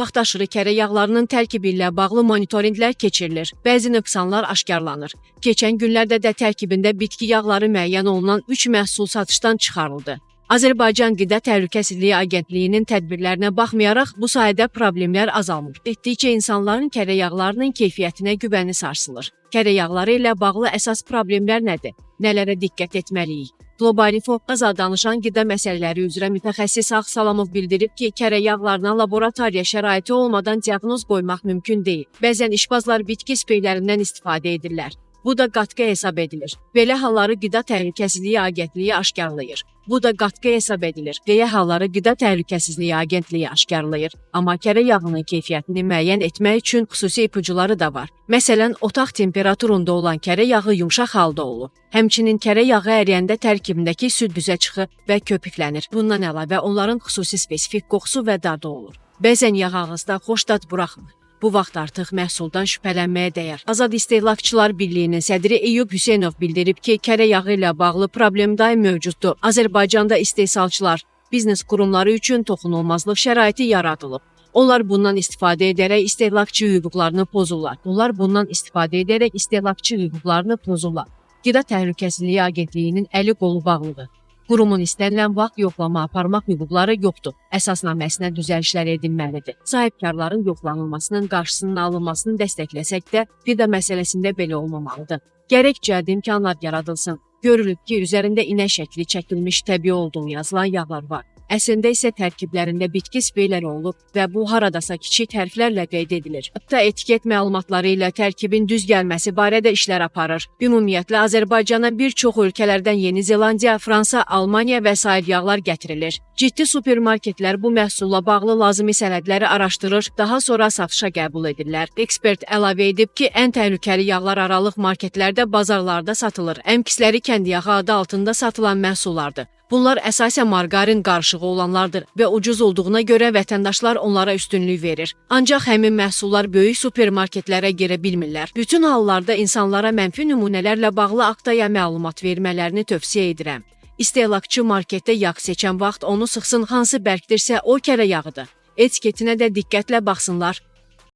Mətbəxt aşırı kərə yağlarının tərkibi ilə bağlı monitorinqlər keçirilir. Bəzi nöqsanlar aşkarlanır. Keçən günlərdə də tərkibində bitki yağları müəyyən olunan 3 məhsul satışdan çıxarıldı. Azərbaycan Qida Təhlükəsizliyi Agentliyinin tədbirlərinə baxmayaraq bu sahədə problemlər azalmır. Etdikcə insanların kərə yağlarının keyfiyyətinə güvəni sarsılır. Kərə yağları ilə bağlı əsas problemlər nədir? Nələrə diqqət etməliyik? Qlobal-info danışan qida məsələləri üzrə mütəxəssis Ağ Salamov bildirib ki, kərə yağlarına laboratoriya şəraiti olmadan diaqnoz qoymaq mümkün deyil. Bəzən işbazlar bitki spreylərindən istifadə edirlər. Bu da qatqı hesab edilir. Belə halları Qida Təhlükəsizliyi Agentliyi aşkarlayır. Amma kərə yağının keyfiyyətini müəyyən etmək üçün xüsusi ipucuları da var. Məsələn, otaq temperaturunda olan kərə yağı yumşaq halda olur. Həmçinin kərə yağı əriyəndə tərkibindəki süd düzə çıxır və köpüklənir. Bundan əlavə onların xüsusi spesifik qoxusu və dadı olur. Bəzən yağ ağızda xoş dad buraxmır. Bu vaxt artıq məhsuldan şübhələnməyə dəyər. Azad İstehlakçılar Birliyinin sədri Eyüp Hüseynov bildirib ki, kərə yağı ilə bağlı problem daim mövcuddur. Azərbaycanda istehsalçılar, biznes qurumları üçün toxunulmazlıq şəraiti yaradılıb. Onlar bundan istifadə edərək istehlakçı hüquqlarını pozurlar. Qida Təhlükəsizliyi Agentliyinin əli qolu bağlıdır. Qurumun istənilən vaxt yoxlama aparmaq hüquqları yoxdur. Əsasnaməsinə düzəlişlər edilməlidir. Sahibkarların yoxlanılmasının qarşısının alınmasını dəstəkləsək də, qida məsələsində belə olmamalıdır. Gərək cədi imkanlar yaradılsın. Görülüb ki, üzərində inək şəkli çəkilmiş təbii olduğu yazılan yağlar var. Əslində isə tərkiblərində bitki spreyləri olur və bu haradasa kiçik hərflərlə qeyd edilir. Hətta etiket məlumatları ilə tərkibin düz gəlməsi barədə işlər aparır. Ümumiyyətlə, Azərbaycana bir çox ölkələrdən Yeni Zelandiya, Fransa, Almaniya və sair yağlar gətirilir. Ciddi supermarketlər bu məhsulla bağlı lazımi sənədləri araşdırır, daha sonra satışa qəbul edirlər. Ekspert əlavə edib ki, ən təhlükəli yağlar aralıq marketlərdə, bazarlarda satılır. Ən pisləri kənd yağı adı altında satılan məhsullardır. Bunlar əsasən margarin qarışığı olanlardır və ucuz olduğuna görə vətəndaşlar onlara üstünlük verir. Ancaq həmin məhsullar böyük supermarketlərə girə bilmirlər. Bütün hallarda insanlara mənfi nümunələrlə bağlı aktaya məlumat vermələrini tövsiyə edirəm. İstehlakçı marketdə yağ seçən vaxt onu sıxsın, hansı bərkdirsə o kərə yağıdır. Etiketinə də diqqətlə baxsınlar.